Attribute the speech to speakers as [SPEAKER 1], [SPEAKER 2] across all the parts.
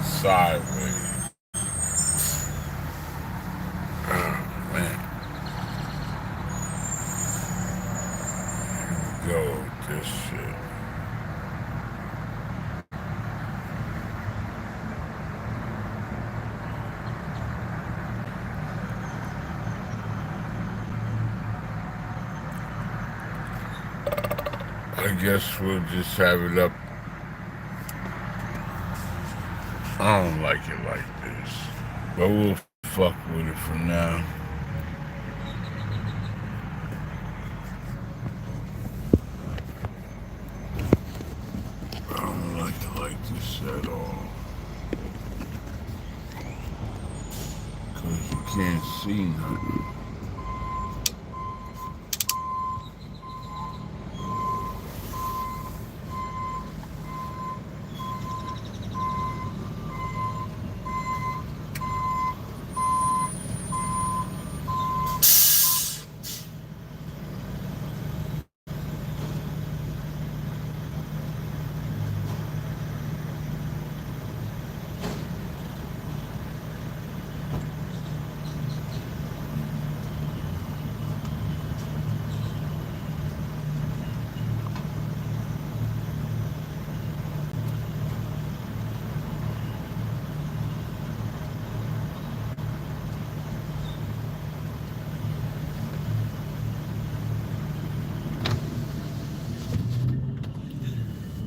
[SPEAKER 1] sideways. Oh, man. Here we go with this shit. I guess we'll just have it up. I don't like it like this, but we'll fuck with it for now. I don't like it like this at all, because you can't see nothing.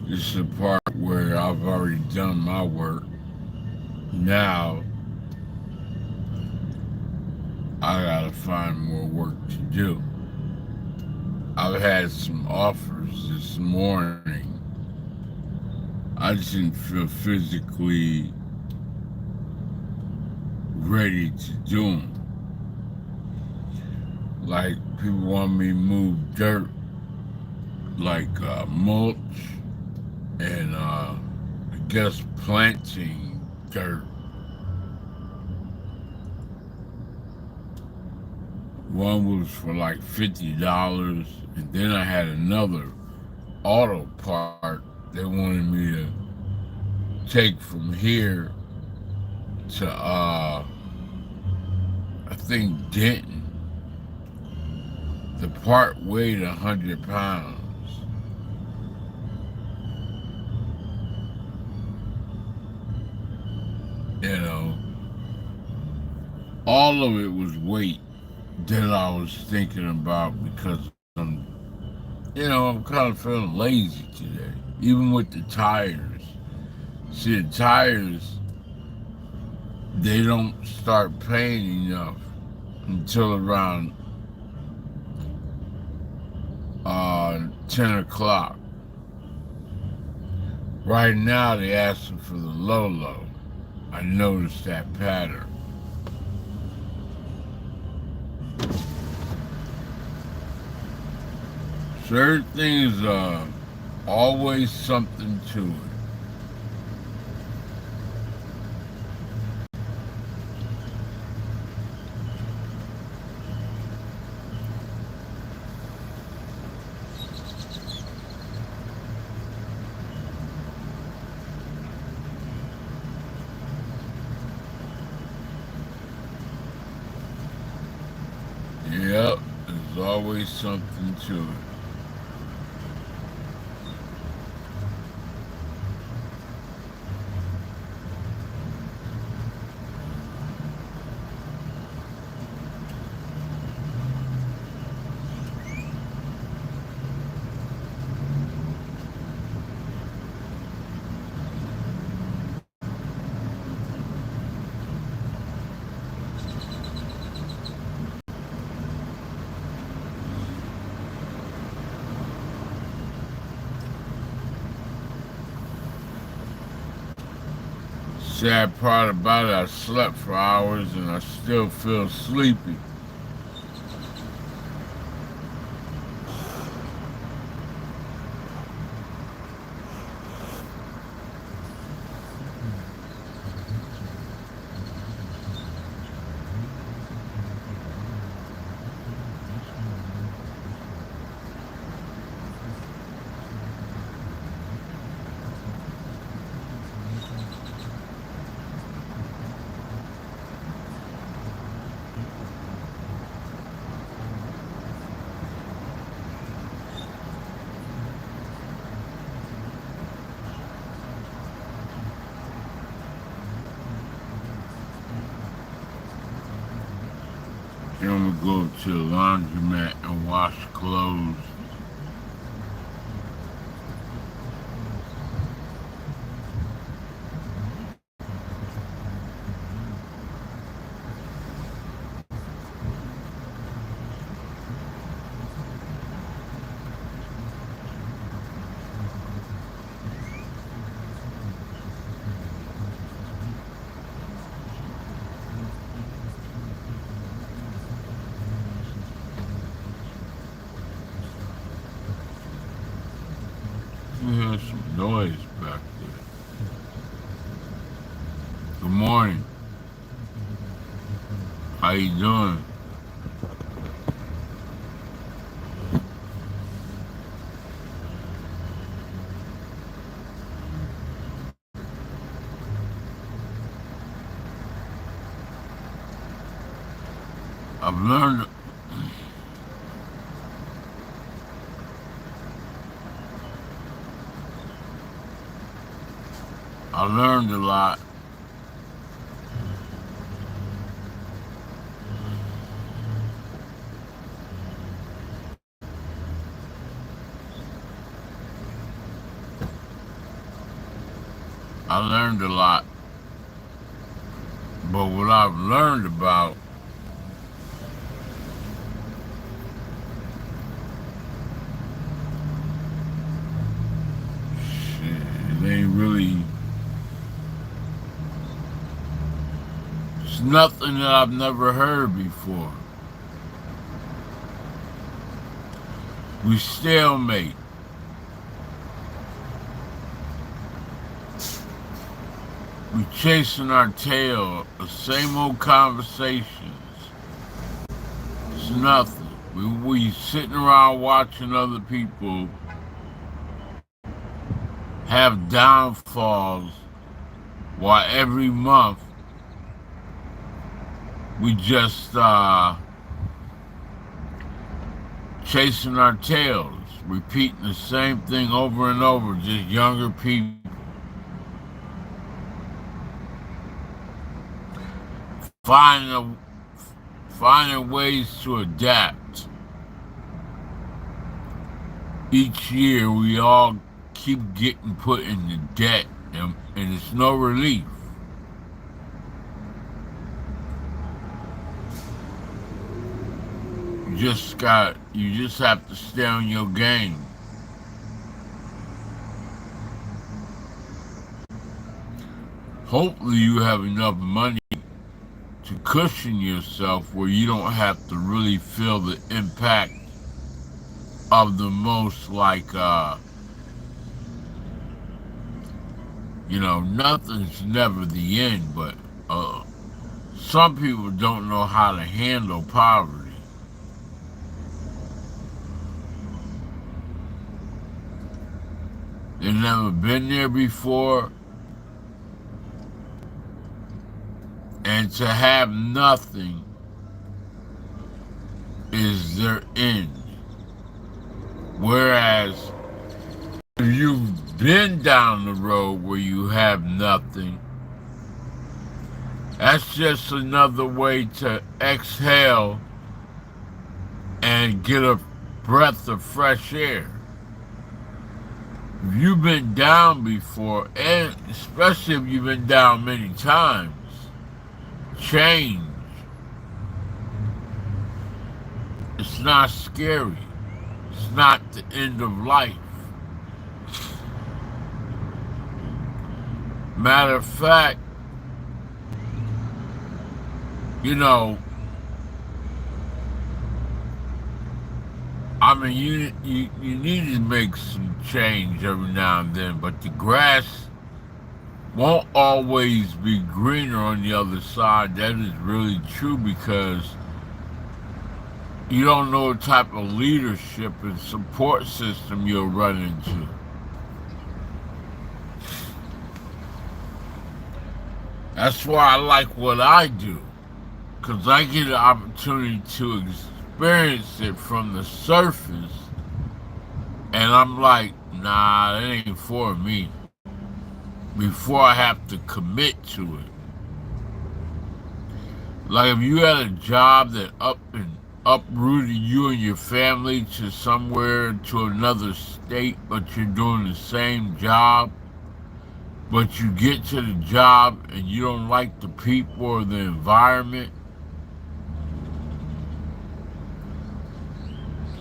[SPEAKER 1] This is the part where I've already done my work. Now, I gotta find more work to do. I've had some offers this morning. I just didn't feel physically ready to do them. Like, people want me to move dirt, like mulch, and I guess planting dirt. One was for like $50, and then I had another auto part they wanted me to take from here to I think Denton. The part weighed 100 pounds. You know, all of it was weight that I was thinking about because I'm kind of feeling lazy today, even with the tires. See, the tires, they don't start paying enough until around 10 o'clock. Right now, they asking for the low. I noticed that pattern. So everything is always something to it. Yep, there's always something to it. Sad part about it, I slept for hours and I still feel sleepy. Then I'm gonna go to the laundromat and wash clothes. We hear some noise back there. Good morning. How you doing? I've learned I learned a lot. I learned a lot. But what I've learned about shit, it ain't really it's nothing that I've never heard before. We stalemate. We chasing our tail, the same old conversations. It's nothing. We sitting around watching other people have downfalls while every month we just chasing our tails, repeating the same thing over and over, just younger people. Finding ways to adapt. Each year we all keep getting put into debt and it's no relief. You just have to stay on your game. Hopefully you have enough money to cushion yourself where you don't have to really feel the impact of the most nothing's never the end, but some people don't know how to handle poverty. They've never been there before, and to have nothing is their end. Whereas if you've been down the road where you have nothing, that's just another way to exhale and get a breath of fresh air. If you've been down before, and especially if you've been down many times, change, it's not scary. It's not the end of life. Matter of fact, I mean, you need to make some change every now and then, but the grass won't always be greener on the other side. That is really true because you don't know what type of leadership and support system you'll run into. That's why I like what I do, because I get an opportunity to experience it from the surface, and I'm like, nah, that ain't for me, before I have to commit to it. Like if you had a job that uprooted you and your family to somewhere to another state, but you're doing the same job, but you get to the job and you don't like the people or the environment,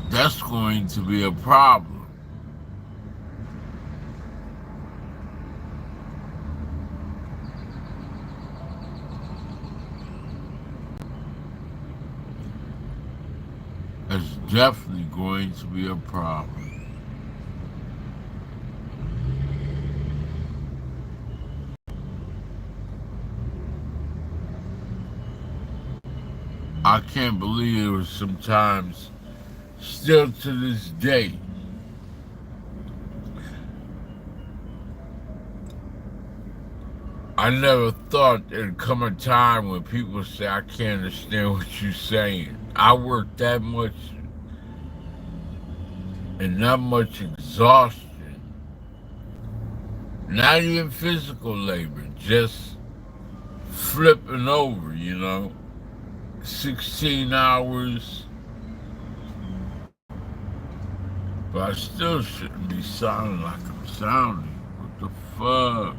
[SPEAKER 1] that's going to be a problem. That's definitely going to be a problem. I can't believe it was sometimes, still to this day, I never thought there'd come a time when people say, I can't understand what you're saying. I work that much and that much exhaustion, not even physical labor, just flipping over, 16 hours, but I still shouldn't be sounding like I'm sounding. What the fuck?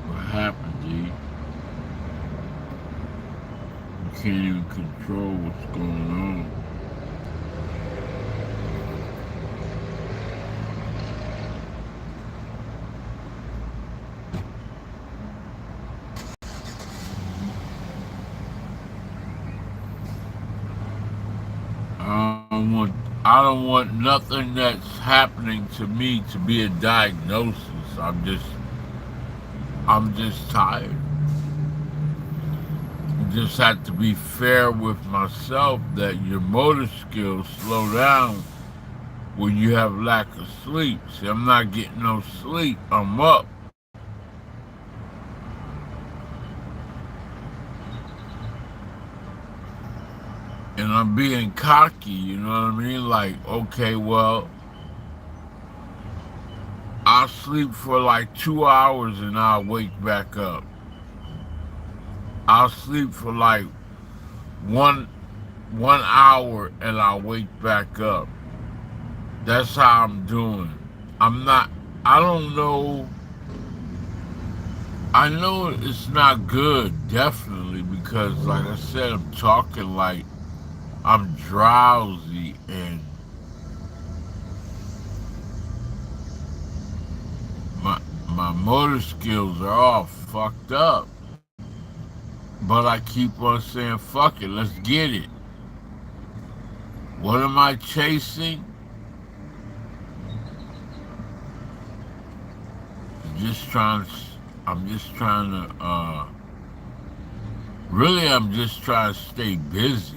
[SPEAKER 1] What happened, D? You can't even control what's going on. I don't want nothing that's happening to me to be a diagnosis. I'm just tired. You just have to be fair with myself that your motor skills slow down when you have lack of sleep. See, I'm not getting no sleep. I'm up. And I'm being cocky, you know what I mean? Like, okay, well, I'll sleep for like 2 hours and I'll wake back up. I'll sleep for like one 1 hour and I'll wake back up. That's how I'm doing. I don't know. I know it's not good, definitely, because like I said, I'm talking like I'm drowsy and my motor skills are all fucked up. But I keep on saying, fuck it, let's get it. What am I chasing? I'm just trying to, really I'm just trying to stay busy.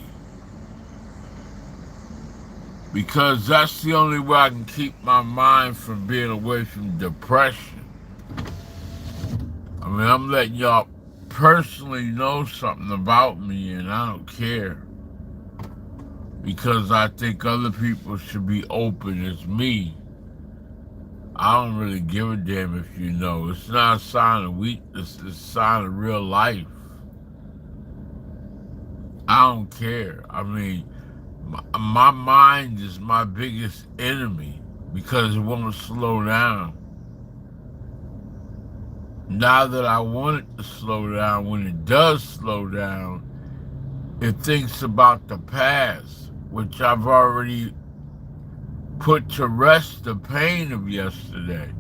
[SPEAKER 1] Because that's the only way I can keep my mind from being away from depression. I mean, I'm letting y'all personally know something about me and I don't care. Because I think other people should be open as me. I don't really give a damn if you know. It's not a sign of weakness, it's a sign of real life. I don't care. I mean, my mind is my biggest enemy because it won't slow down. Now that I want it to slow down, when it does slow down, it thinks about the past, which I've already put to rest the pain of yesterday.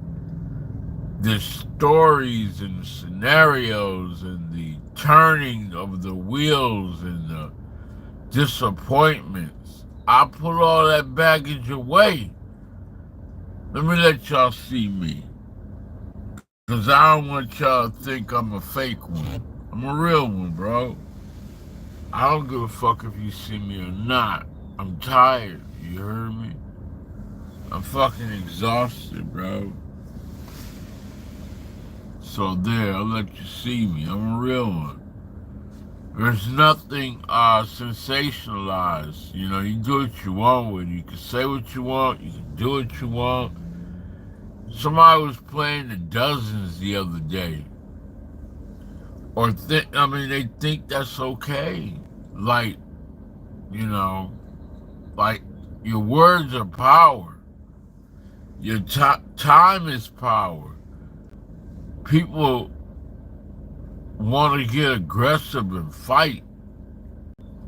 [SPEAKER 1] The stories and the scenarios and the turning of the wheels and the disappointments. I put all that baggage away. Let me let y'all see me. Because I don't want y'all to think I'm a fake one. I'm a real one, bro. I don't give a fuck if you see me or not. I'm tired, you heard me? I'm fucking exhausted, bro. So there, I'll let you see me. I'm a real one. There's nothing sensationalized. You know, you can do what you want with it. You can say what you want. You can do what you want. Somebody was playing the dozens the other day. They think that's okay. Like, you know, like your words are power. Your time is power. People want to get aggressive and fight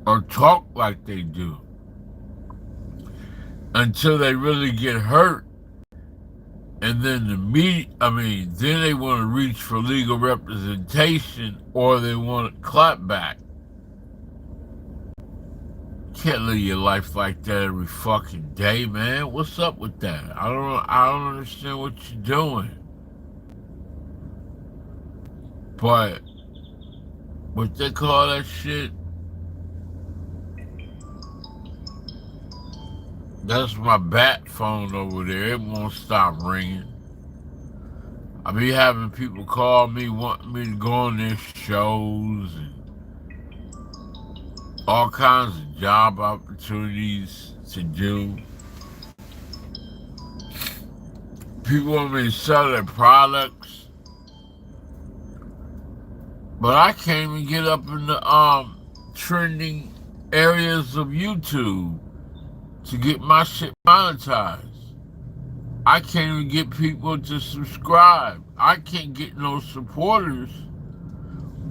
[SPEAKER 1] or talk like they do until they really get hurt. And then then they want to reach for legal representation or they want to clap back. Can't live your life like that every fucking day, man. What's up with that? I don't understand what you're doing. But what they call that shit? That's my bat phone over there. It won't stop ringing. I be having people call me, wanting me to go on their shows and all kinds of job opportunities to do. People want me to sell their products. But I can't even get up in the trending areas of YouTube to get my shit monetized. I can't even get people to subscribe. I can't get no supporters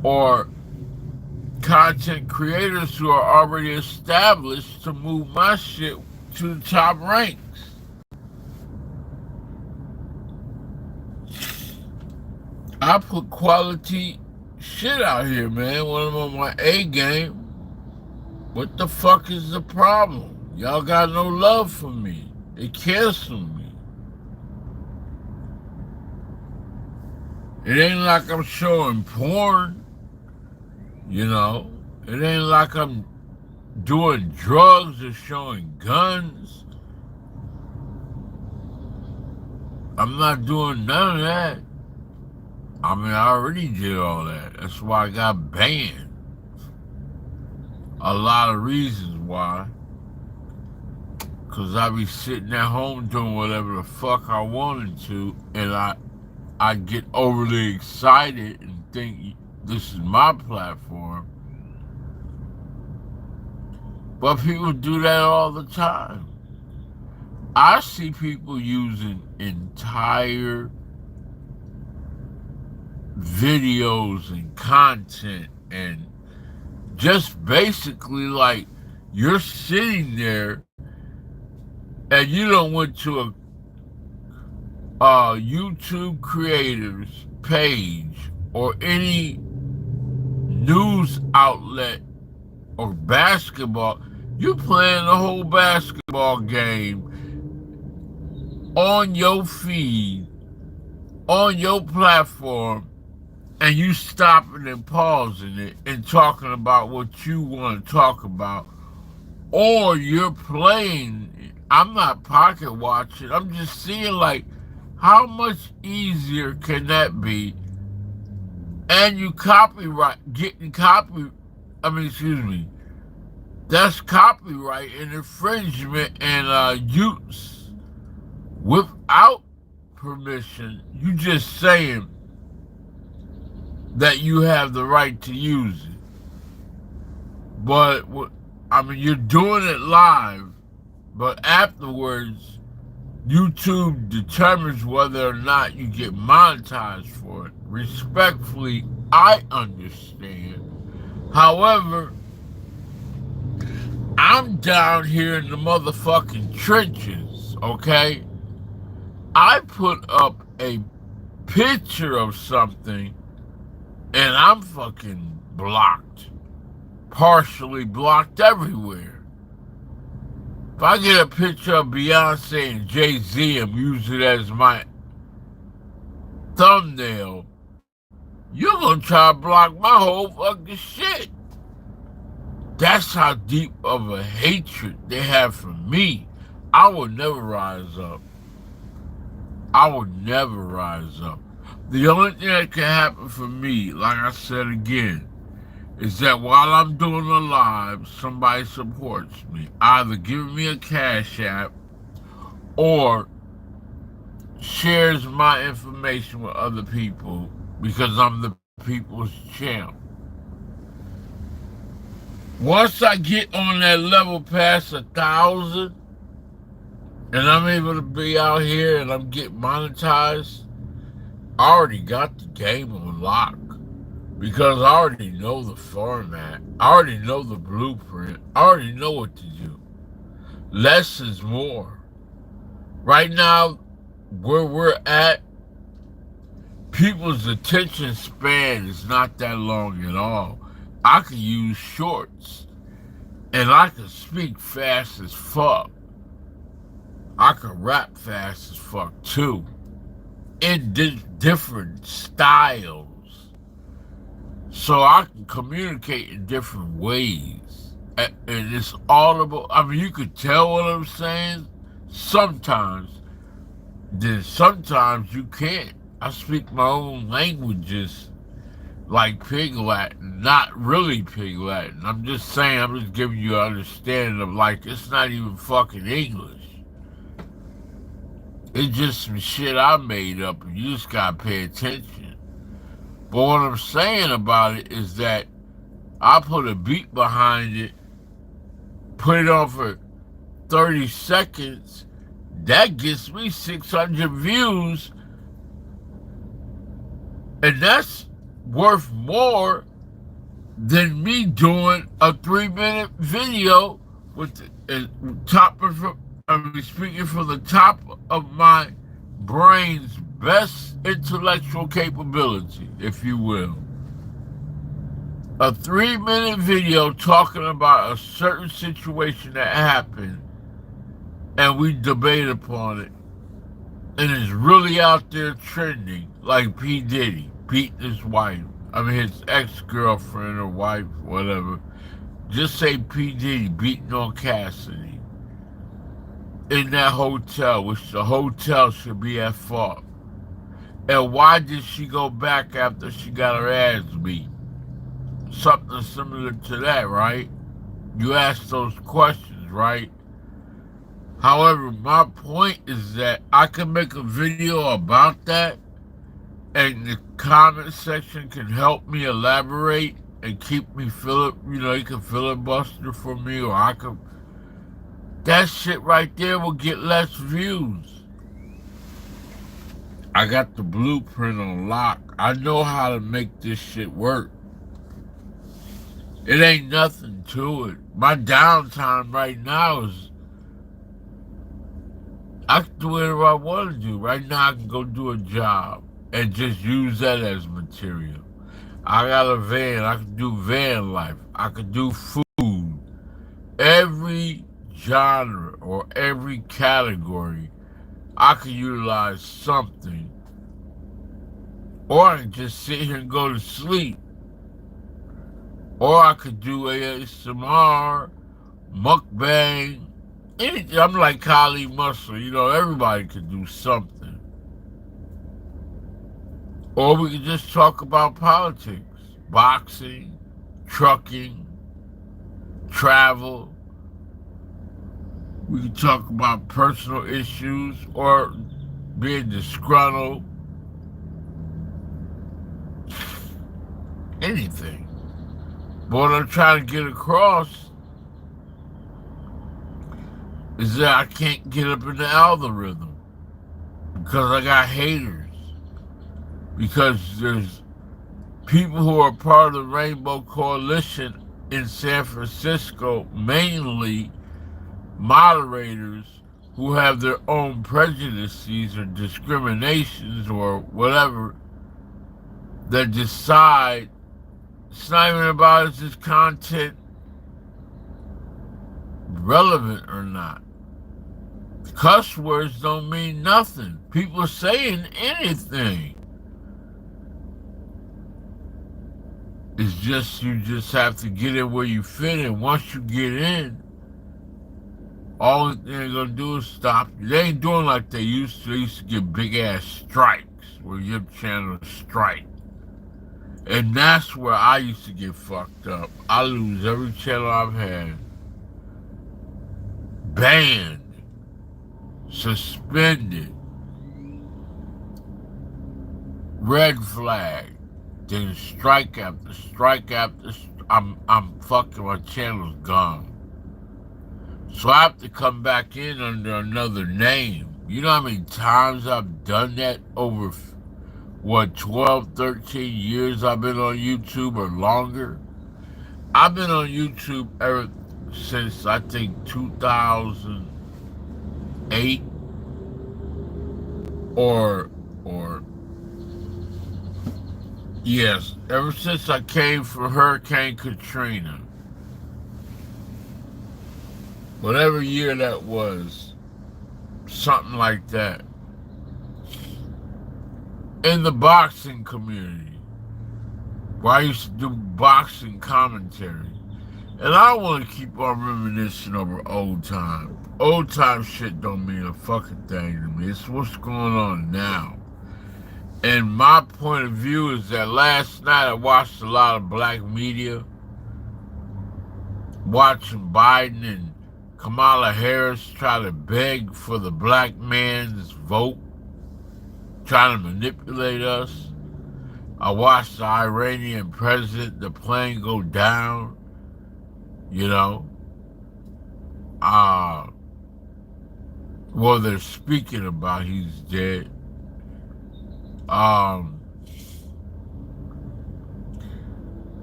[SPEAKER 1] or content creators who are already established to move my shit to the top ranks. I put quality shit out here, man, when I'm on my A game. What the fuck is the problem? Y'all got no love for me. They cancel me. It ain't like I'm showing porn, you know. It ain't like I'm doing drugs or showing guns. I'm not doing none of that. I mean, I already did all that. That's why I got banned. A lot of reasons why. Because I be sitting at home doing whatever the fuck I wanted to, and I get overly excited and think this is my platform. But people do that all the time. I see people using entire videos and content and just basically like you're sitting there and you don't went to a YouTube creators page or any news outlet or basketball. You playing the whole basketball game on your feed, on your platform, and you stopping and pausing it and talking about what you want to talk about, or you're playing. I'm not pocket watching. I'm just seeing like how much easier can that be? And you that's copyright and infringement and use without permission. You just saying that you have the right to use it. But, you're doing it live, but afterwards, YouTube determines whether or not you get monetized for it. Respectfully, I understand. However, I'm down here in the motherfucking trenches, okay? I put up a picture of something and I'm fucking blocked. Partially blocked everywhere. If I get a picture of Beyonce and Jay-Z and use it as my thumbnail, you're gonna try to block my whole fucking shit. That's how deep of a hatred they have for me. I will never rise up. I will never rise up. The only thing that can happen for me, like I said again, is that while I'm doing a live, somebody supports me, either giving me a cash app or shares my information with other people because I'm the people's champ. Once I get on that level past 1,000 and I'm able to be out here and I'm getting monetized, I already got the game on lock because I already know the format. I already know the blueprint. I already know what to do. Less is more. Right now, where we're at, people's attention span is not that long at all. I could use shorts and I could speak fast as fuck. I could rap fast as fuck too, in different styles. So I can communicate in different ways. And it's audible. I mean, you could tell what I'm saying sometimes, then sometimes you can't. I speak my own languages like Pig Latin, not really Pig Latin. I'm just saying, I'm just giving you an understanding of like, it's not even fucking English. It's just some shit I made up and you just gotta pay attention. But what I'm saying about it is that I put a beat behind it, put it on for 30 seconds, that gets me 600 views, and that's worth more than me doing a 3-minute video with speaking from the top of my brain's best intellectual capability, if you will. A 3-minute video talking about a certain situation that happened, and we debate upon it, and it's really out there trending, like P. Diddy beating his wife. I mean, his ex-girlfriend or wife, whatever. Just say P. Diddy beating on Cassidy in that hotel, which the hotel should be at fault. And why did she go back after she got her ass beat? Something similar to that, right? You ask those questions, right? However, my point is that I can make a video about that, and the comment section can help me elaborate and keep me you can filibuster for me, or I can. That shit right there will get less views. I got the blueprint on lock. I know how to make this shit work. It ain't nothing to it. My downtime right now is I can do whatever I want to do. Right now I can go do a job and just use that as material. I got a van. I can do van life. I can do food. Every genre or every category, I can utilize something. Or I can just sit here and go to sleep. Or I could do ASMR, mukbang, anything. I'm like Kali Muscle, everybody could do something. Or we could just talk about politics, boxing, trucking, travel. We could talk about personal issues or being disgruntled. Anything. But what I'm trying to get across is that I can't get up in the algorithm because I got haters. Because there's people who are part of the Rainbow Coalition in San Francisco, mainly moderators who have their own prejudices or discriminations or whatever, that decide it's not even about is this content relevant or not. Cuss words don't mean nothing. People are saying anything. It's just you just have to get in where you fit in. Once you get in, all they're gonna do is stop you. They ain't doing like they used to. They used to get big ass strikes where your channel strike. And that's where I used to get fucked up. I lose every channel I've had. Banned. Suspended. Red flag. Then strike after strike after I'm fucking, my channel's gone. So I have to come back in under another name. You know how many times I've done that over, what, 12, 13 years I've been on YouTube or longer? I've been on YouTube ever since, I think, 2008 or yes, ever since I came from Hurricane Katrina. Whatever year that was, something like that. In the boxing community, where I used to do boxing commentary. And I don't want to keep on reminiscing over old time. Old time shit don't mean a fucking thing to me. It's what's going on now. And my point of view is that last night I watched a lot of black media, watching Biden and Kamala Harris try to beg for the black man's vote, trying to manipulate us. I watched the Iranian president, the plane go down, you know. Well, they're speaking about he's dead.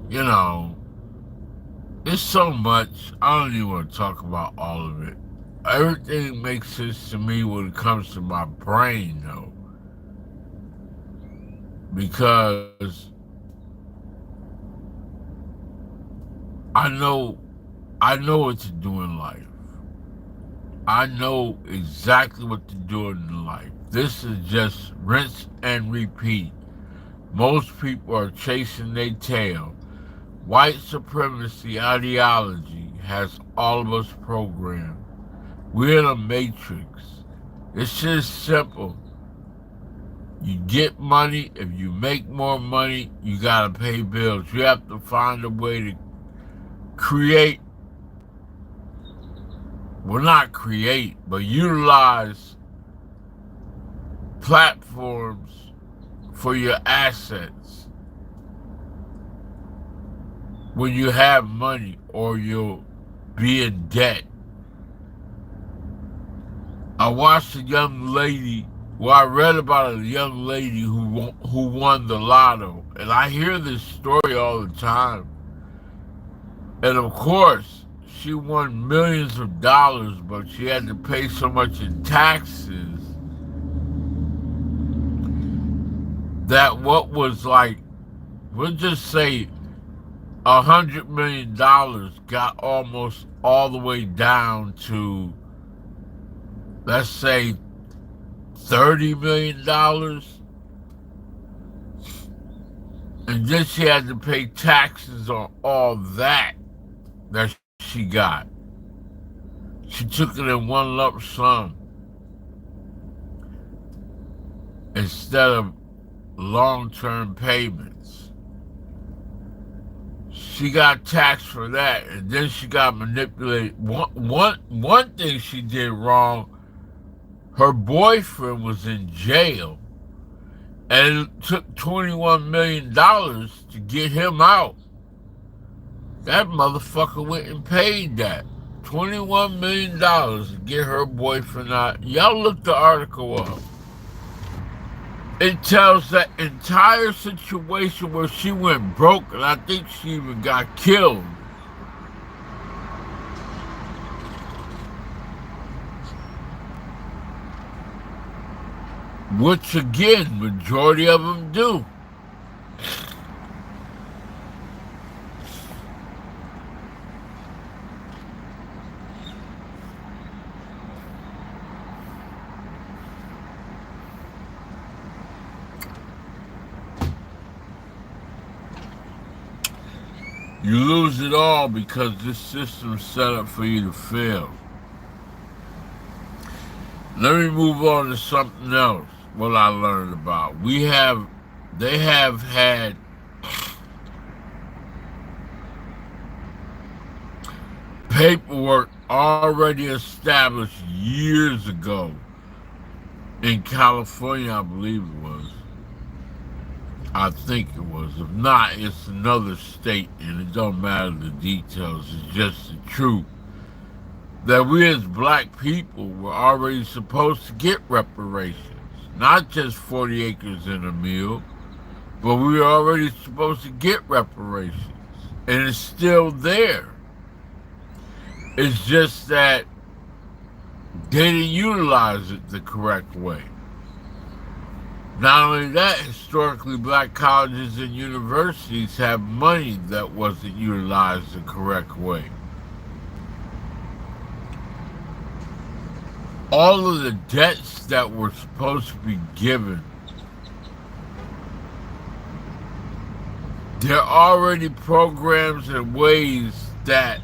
[SPEAKER 1] You know, it's so much. I don't even want to talk about all of it. Everything makes sense to me when it comes to my brain, though. Because I know what to do in life. I know exactly what to do in life. This is just rinse and repeat. Most people are chasing their tail. White supremacy ideology has all of us programmed. We're in a matrix. It's just simple. You get money. If you make more money, you gotta pay bills. You have to find a way to create, well, not create, but utilize platforms for your assets when you have money, or you'll be in debt. I watched a young lady, well, I read about a young lady who won the lotto, and I hear this story all the time. And of course, she won millions of dollars, but she had to pay so much in taxes that what was like, we'll just say $100 million got almost all the way down to, let's say, $30 million. And then she had to pay taxes on all that she got. She took it in one lump sum instead of long-term payments. She got taxed for that, and then she got manipulated. One thing she did wrong, her boyfriend was in jail, and it took $21 million to get him out. That motherfucker went and paid that. $21 million to get her boyfriend out. Y'all look the article up. It tells that entire situation where she went broke, and I think she even got killed. Which, again, majority of them do. You lose it all because this system's set up for you to fail. Let me move on to something else, what I learned about. They have had paperwork already established years ago in California, I believe it was. I think it was. If not, it's another state, and it don't matter the details. It's just the truth. That we as black people were already supposed to get reparations. Not just 40 acres and a meal, but we were already supposed to get reparations. And it's still there. It's just that they didn't utilize it the correct way. Not only that, historically black colleges and universities have money that wasn't utilized the correct way. All of the debts that were supposed to be given, there are already programs and ways that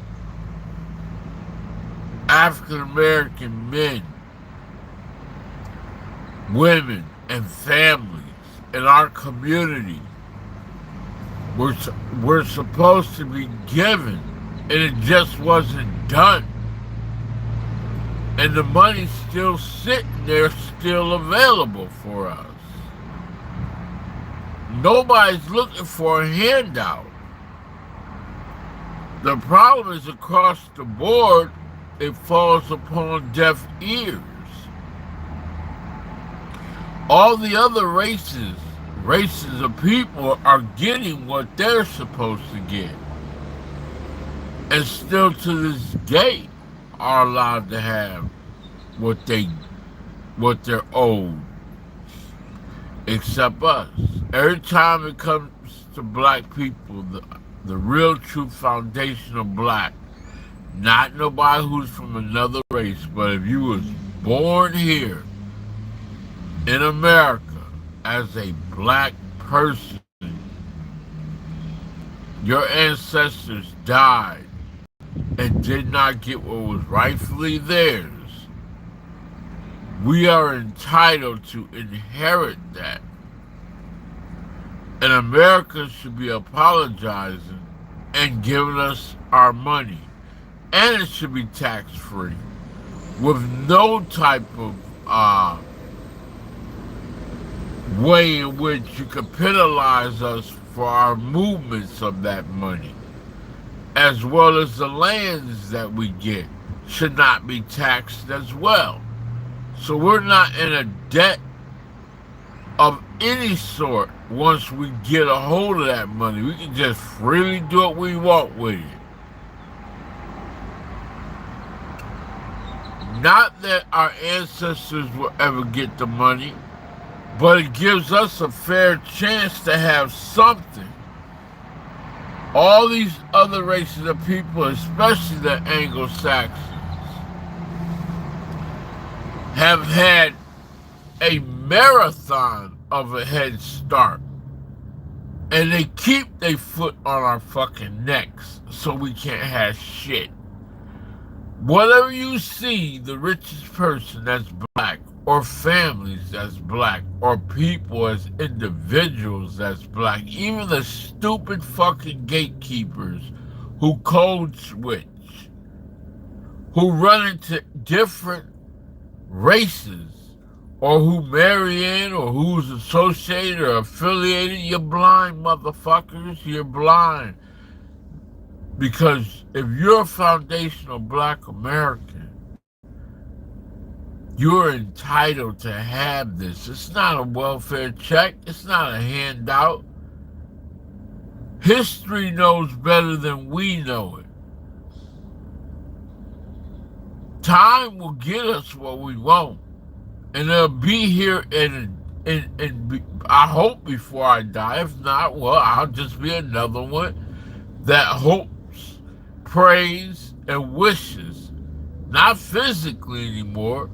[SPEAKER 1] African American men, women, and families in our community were supposed to be given, and it just wasn't done. And the money's still sitting there, still available for us. Nobody's looking for a handout. The problem is across the board, it falls upon deaf ears. All the other races of people are getting what they're supposed to get. And still to this day are allowed to have what they're owed. Except us. Every time it comes to black people, the real true foundation of black, not nobody who's from another race, but if you was born here in America as a black person, your ancestors died and did not get what was rightfully theirs, we are entitled to inherit that. And America should be apologizing and giving us our money. And it should be tax-free, with no type of way in which you could penalize us for our movements of that money, as well as the lands that we get should not be taxed as well. So we're not in a debt of any sort once we get a hold of that money. We can just freely do what we want with it. Not that our ancestors will ever get the money, but it gives us a fair chance to have something. All these other races of people, especially the Anglo-Saxons, have had a marathon of a head start. And they keep their foot on our fucking necks so we can't have shit. Whatever you see, the richest person that's black, or families that's black, or people as individuals that's black, even the stupid fucking gatekeepers who code switch, who run into different races, or who marry in, or who's associated or affiliated, you're blind, motherfuckers, you're blind. Because if you're a foundational black American, you're entitled to have this. It's not a welfare check. It's not a handout. History knows better than we know it. Time will get us what we want. And it'll be here and I hope before I die. If not, well, I'll just be another one that hopes, prays, and wishes. Not physically anymore,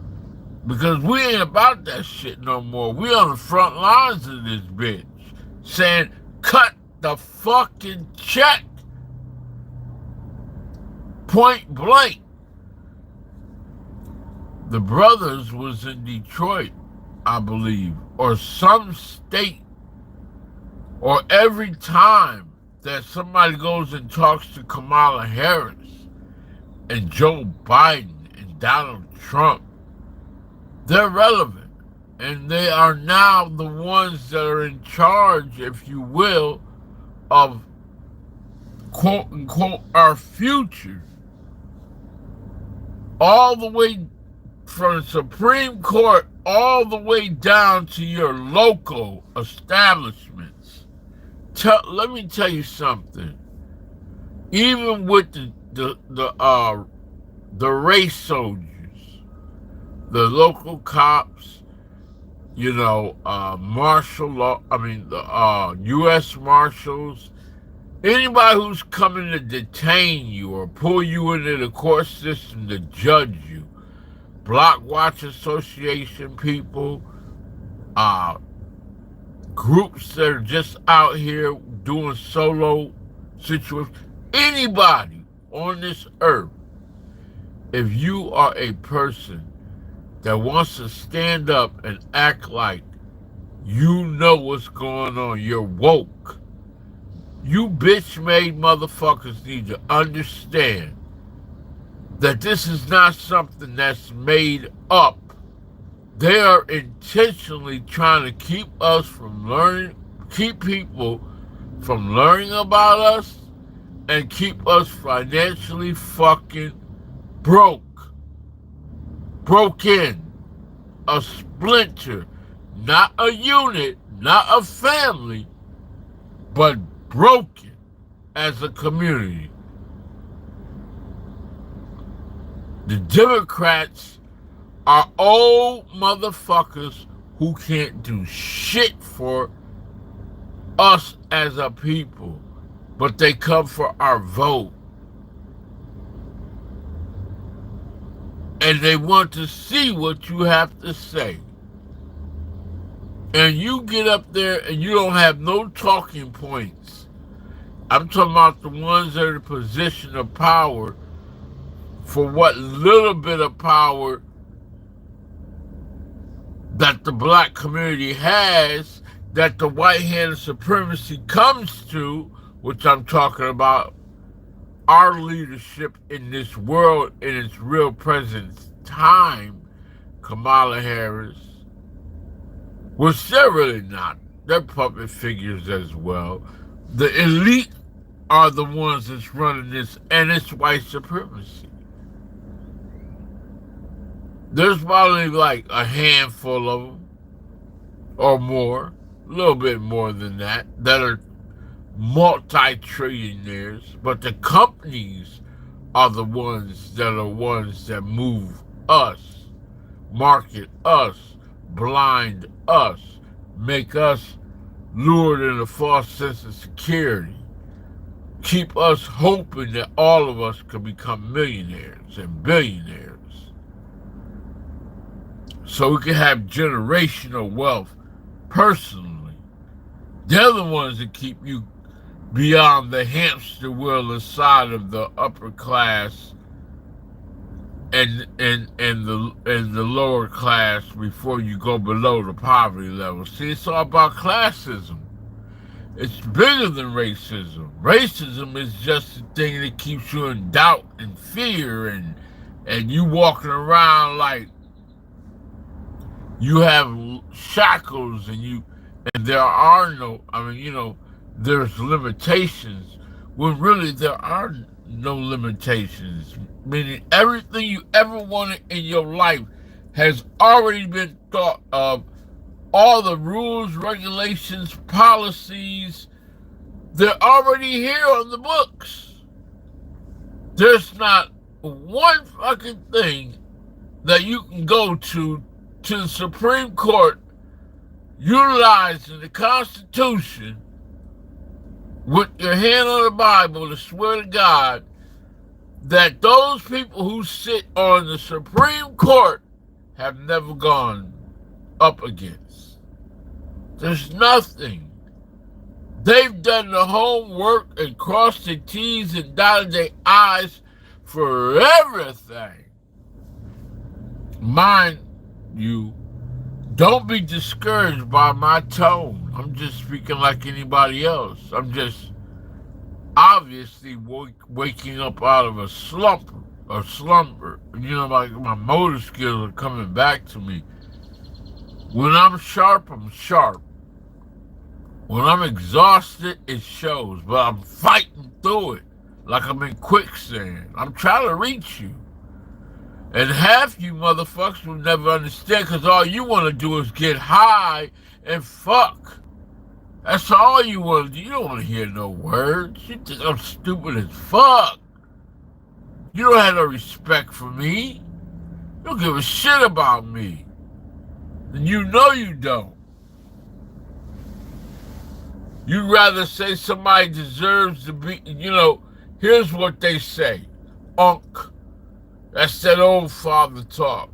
[SPEAKER 1] because we ain't about that shit no more. We on the front lines of this bitch, saying, cut the fucking check. Point blank. The brothers was in Detroit, I believe, or some state, or every time that somebody goes and talks to Kamala Harris and Joe Biden and Donald Trump, they're relevant. And they are now the ones that are in charge, if you will, of quote unquote our future. All the way from the Supreme Court all the way down to your local establishments. Let me tell you something. Even with the race soldiers, the local cops, martial law, the U.S. Marshals, anybody who's coming to detain you or pull you into the court system to judge you, Block Watch Association people, groups that are just out here doing solo situations, anybody on this earth, if you are a person that wants to stand up and act like you know what's going on, you're woke, you bitch-made motherfuckers need to understand that this is not something that's made up. They are intentionally trying to keep us from learning, keep people from learning about us, and keep us financially fucking broken, a splinter, not a unit, not a family, but broken as a community. The Democrats are old motherfuckers who can't do shit for us as a people, but they come for our vote. And they want to see what you have to say. And you get up there and you don't have no talking points. I'm talking about the ones that are in a position of power, for what little bit of power that the black community has, that the white-handed supremacy comes to, which I'm talking about our leadership in this world in its real present time, Kamala Harris, which they're really not. They're puppet figures as well. The elite are the ones that's running this, and it's white supremacy. There's probably like a handful of them, or more, a little bit more than that are multi-trillionaires, but the companies are the ones that move us, market us, blind us, make us lured in a false sense of security, keep us hoping that all of us could become millionaires and billionaires so we can have generational wealth personally. They're the ones that keep you beyond the hamster wheel inside of the upper class and the lower class before you go below the poverty level. See, it's all about classism. It's bigger than racism. Racism is just the thing that keeps you in doubt and fear and you walking around like you have shackles and there are no, there's limitations when really there are no limitations. Meaning everything you ever wanted in your life has already been thought of. All the rules, regulations, policies, they're already here on the books. There's not one fucking thing that you can go to the Supreme Court utilizing the Constitution with your hand on the Bible to swear to God that those people who sit on the Supreme Court have never gone up against. There's nothing. They've done the homework and crossed their T's and dotted their I's for everything. Mind you, don't be discouraged by my tone. I'm just speaking like anybody else. I'm just obviously waking up out of a slumber. or slumber. You know, like my motor skills are coming back to me. When I'm sharp, I'm sharp. When I'm exhausted, it shows. But I'm fighting through it like I'm in quicksand. I'm trying to reach you. And half you motherfuckers will never understand because all you want to do is get high and fuck. That's all you want to do. You don't want to hear no words. You think I'm stupid as fuck. You don't have no respect for me. You don't give a shit about me. And you know you don't. You'd rather say somebody deserves to be, here's what they say. Unk. That's that old father talk.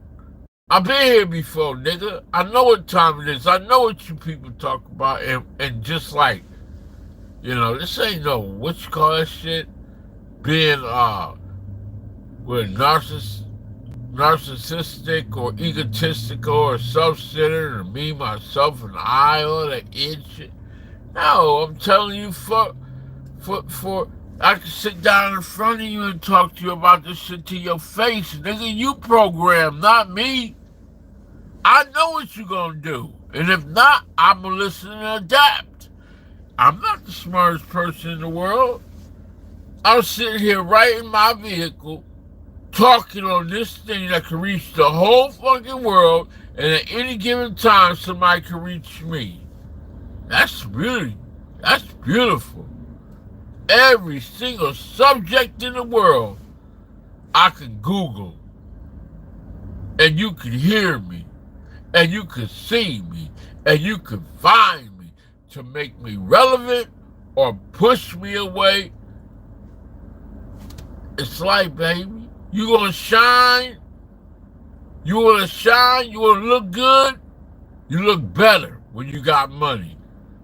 [SPEAKER 1] I've been here before, nigga. I know what time it is. I know what you people talk about. And just like, this ain't no, what you call that shit? Being, with narcissistic or egotistical or self-centered or me, myself, and I, all that shit. No, I'm telling you, I can sit down in front of you and talk to you about this shit to your face. Nigga, you program, not me. I know what you're gonna do. And if not, I'm gonna listen and adapt. I'm not the smartest person in the world. I'm sitting here right in my vehicle talking on this thing that can reach the whole fucking world, and at any given time, somebody can reach me. That's beautiful. Every single subject in the world, I can Google, and you can hear me, and you can see me, and you can find me to make me relevant or push me away. It's like, baby, you gonna shine? You wanna shine? You wanna look good? You look better when you got money.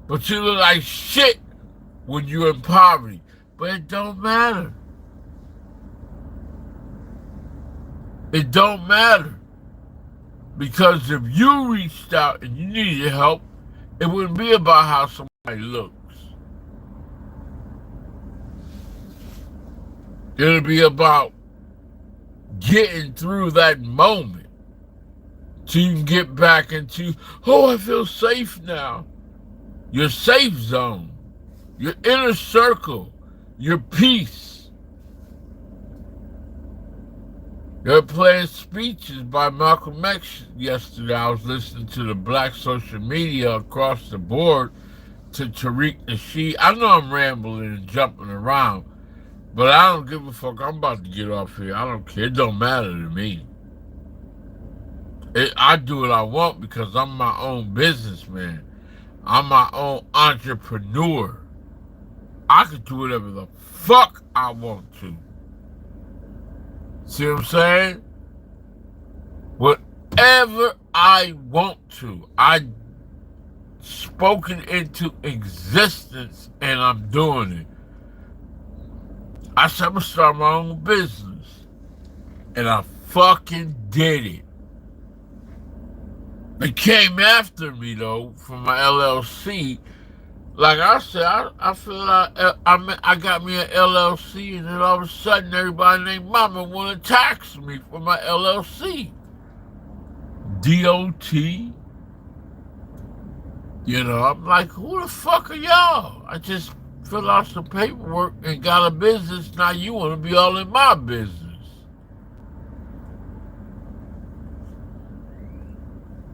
[SPEAKER 1] But you look like shit when you're in poverty. But it don't matter. It don't matter. Because if you reached out and you needed help, it wouldn't be about how somebody looks. It'll be about getting through that moment so you can get back into, I feel safe now. Your safe zone, your inner circle, your peace. They were playing speeches by Malcolm X yesterday. I was listening to the black social media across the board to Tariq Nasheed. I know I'm rambling and jumping around, but I don't give a fuck. I'm about to get off here. I don't care. It don't matter to me. I do what I want because I'm my own businessman. I'm my own entrepreneur. I can do whatever the fuck I want to. See what I'm saying? Whatever I want to. I spoken into existence and I'm doing it. I said I'm gonna start my own business. And I fucking did it. They came after me though for my LLC. Like I said, I feel like I got me an LLC, and then all of a sudden everybody named Mama want to tax me for my LLC. DOT. I'm like, who the fuck are y'all? I just filled out some paperwork and got a business. Now you want to be all in my business.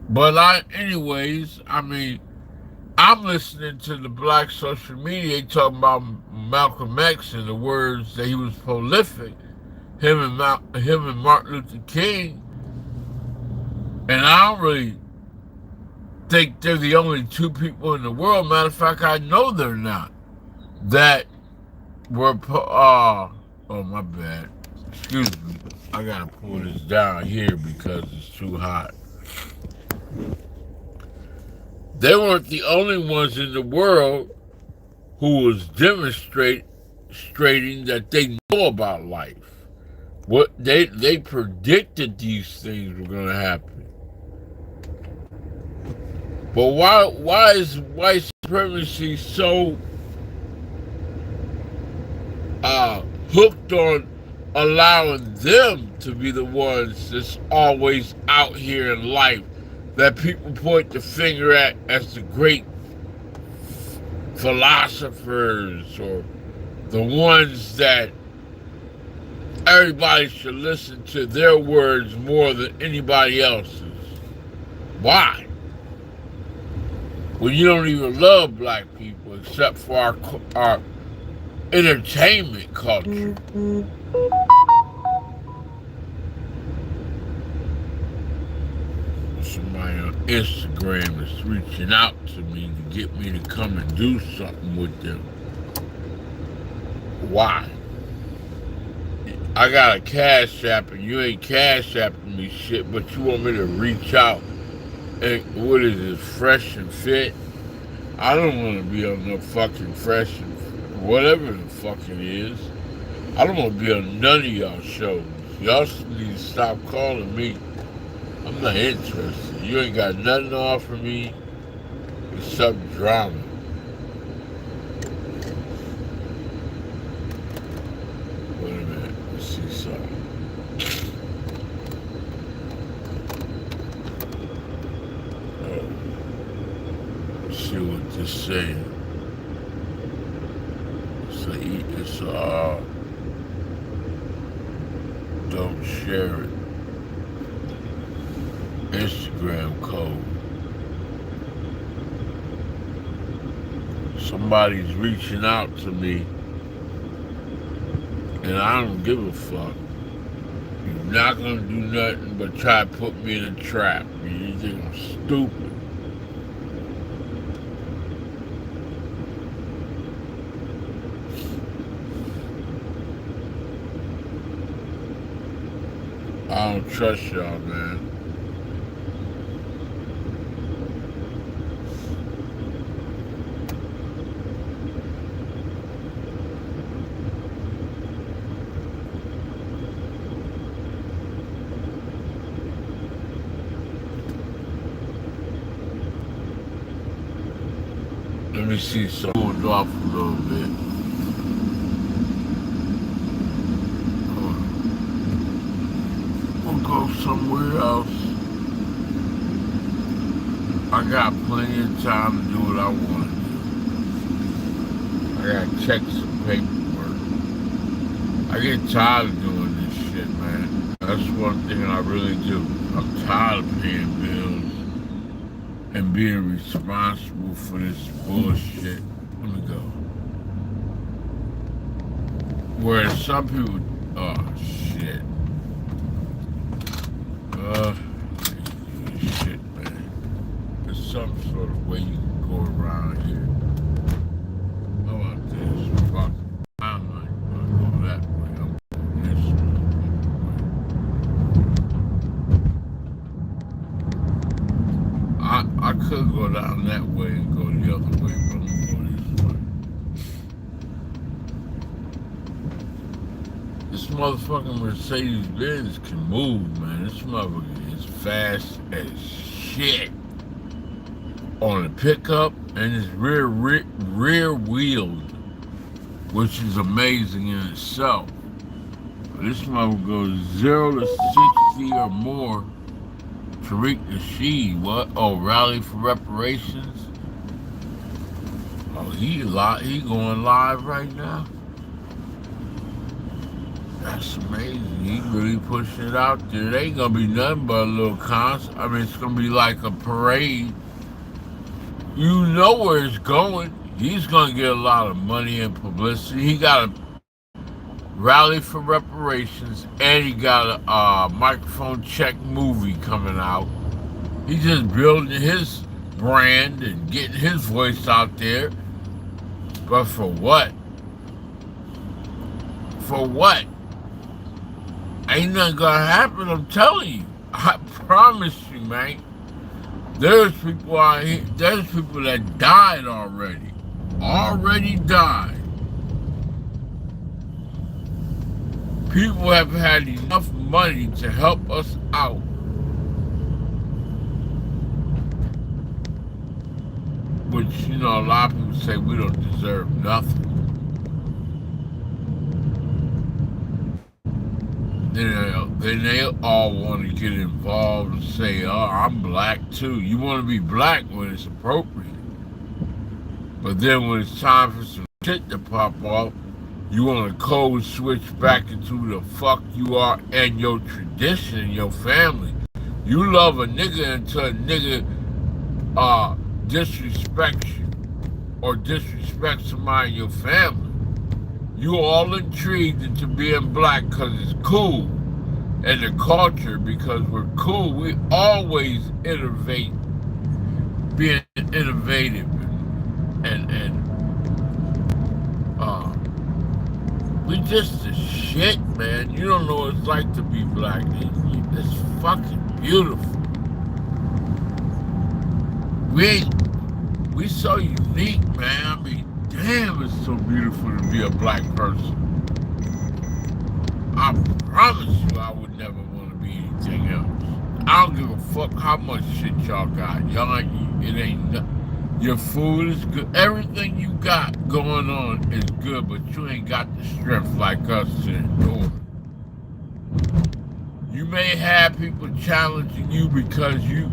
[SPEAKER 1] But I'm listening to the black social media talking about Malcolm X and the words that he was prolific, him and Martin Luther King, and I don't really think they're the only two people in the world. Matter of fact, I know they're not. That were oh my bad. Excuse me. I gotta pull this down here because it's too hot. They weren't the only ones in the world who was demonstrating that they know about life. What they predicted these things were going to happen. But why is white supremacy so hooked on allowing them to be the ones that's always out here in life that people point the finger at as the great philosophers or the ones that everybody should listen to their words more than anybody else's. Why? When you don't even love black people except for our entertainment culture. Somebody on Instagram is reaching out to me to get me to come and do something with them. Why? I got a cash app and you ain't cash apping me shit, but you want me to reach out and what is it, Fresh and Fit? I don't want to be on no fucking Fresh and whatever the fuck it is. I don't want to be on none of y'all shows. Y'all need to stop calling me. I'm not interested. You ain't got nothing to offer me except drama. Wait a minute. Let's see something. Oh. Let's see what this is saying. Don't share it. Instagram code. Somebody's reaching out to me and I don't give a fuck. You're not gonna do nothing but try to put me in a trap. You think I'm stupid. I don't trust y'all, man. Let me see something off a little bit. We'll go somewhere else. I got plenty of time to do what I want to do. I gotta check some paperwork. I get tired of doing this shit, man. That's one thing I really do. I'm tired of paying bills and being responsible for this bullshit. Let me go. Whereas some people, oh shit. Shit, man. There's some sort of way you can go around here. How about this? Fuck. I'm not gonna go that way. I'm going this way. I could go down that way and go the other way, but I'm gonna go this way. This motherfucking Mercedes-Benz can move, man. This motherfucker is fast as shit on the pickup and it's rear wheeled, which is amazing in itself. But this motherfucker goes 0 to 60 or more. Tariq Nasheed, what? Oh, rally for reparations. Oh, he going live right now. That's amazing. He really pushing it out there. It ain't gonna be nothing but a little concert. I mean, it's gonna be like a parade. You know where it's going. He's gonna get a lot of money and publicity. He got a rally for reparations, and he got a microphone check movie coming out. He's just building his brand and getting his voice out there. But for what? For what? Ain't nothing gonna happen, I'm telling you. I promise you, man. There's people out here, there's people that died already. Already died. People have had enough money to help us out. Which, you know, a lot of people say we don't deserve nothing. Then they all want to get involved and say, "Oh, I'm black too." You want to be black when it's appropriate, but then when it's time for some shit to pop off, you want to code switch back into the fuck you are and your tradition and your family. You love a nigga until a nigga disrespects you or disrespects somebody in your family. You all intrigued into being black because it's cool and the culture because we're cool. We always innovate, being innovative and we just the shit, man. You don't know what it's like to be black. It's fucking beautiful. We so unique, man. I mean, damn, it's so beautiful to be a black person. I promise you I would never want to be anything else. I don't give a fuck how much shit y'all got. Y'all ain't, it ain't nothing. Your food is good. Everything you got going on is good, but you ain't got the strength like us to endure. You may have people challenging you because you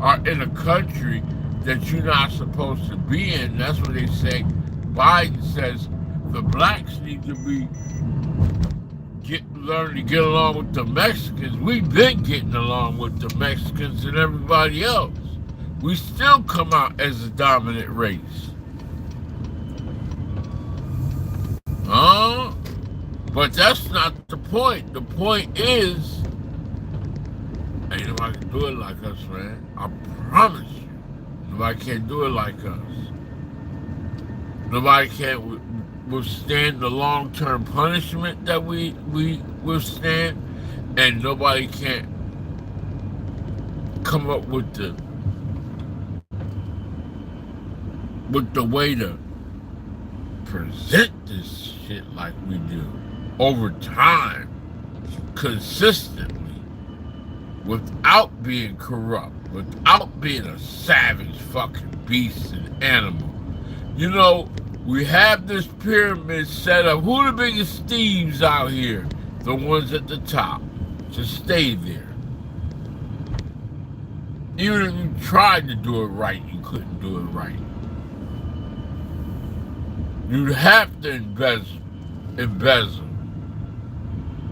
[SPEAKER 1] are in a country that you're not supposed to be in. That's what they say. Biden says the blacks need to learn to get along with the Mexicans. We've been getting along with the Mexicans and everybody else. We still come out as a dominant race. But that's not the point. The point is, ain't nobody can do it like us, man. I promise you. Nobody can do it like us. Nobody can withstand the long-term punishment that we withstand, and nobody can come up with the way to present this shit like we do over time, consistently, without being corrupt, without being a savage fucking beast and animal. You know, we have this pyramid set up. Who are the biggest thieves out here? The ones at the top. Just stay there. Even if you tried to do it right, you couldn't do it right. You'd have to embezzle.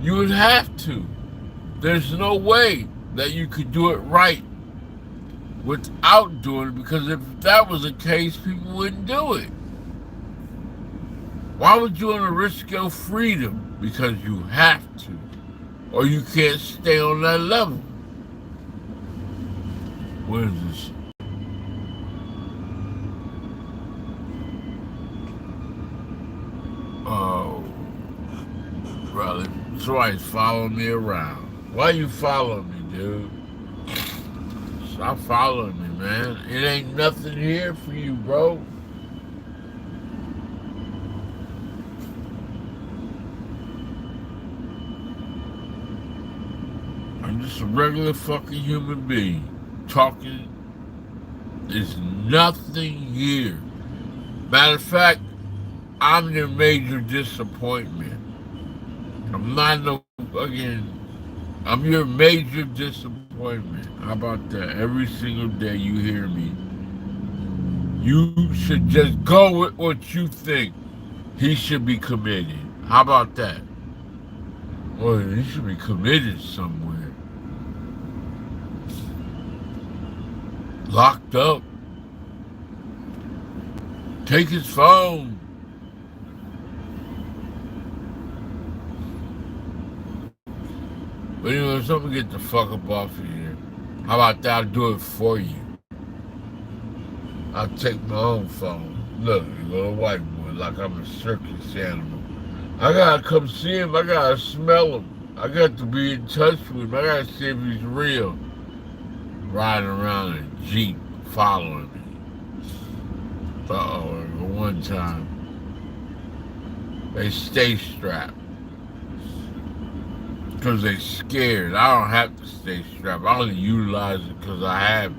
[SPEAKER 1] You would have to. There's no way that you could do it right without doing it, because if that was the case, people wouldn't do it. Why would you want to risk your freedom? Because you have to. Or you can't stay on that level. What is this? Oh, brother, somebody's following me around. Why you following me, dude? Stop following me, man. It ain't nothing here for you, bro. I'm just a regular fucking human being. Talking is nothing here. Matter of fact, I'm your major disappointment. I'm not no fucking, I'm your major disappointment. How about that? Every single day you hear me. You should just go with what you think. He should be committed. How about that? Well, he should be committed somewhere. Locked up. Take his phone. But anyway, someone get the fuck up off of here. How about that? I'll do it for you. I'll take my own phone. Look, you little white boy, like I'm a circus animal. I gotta come see him. I gotta smell him. I got to be in touch with him. I gotta see if he's real. Riding around in a Jeep, following me. Uh-oh, one time. They stay strapped. Because they scared. I don't have to stay strapped. I only utilize it because I have it.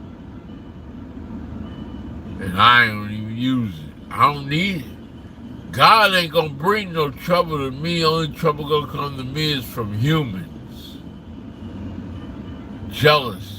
[SPEAKER 1] And I don't even use it. I don't need it. God ain't gonna bring no trouble to me. Only trouble gonna come to me is from humans. jealous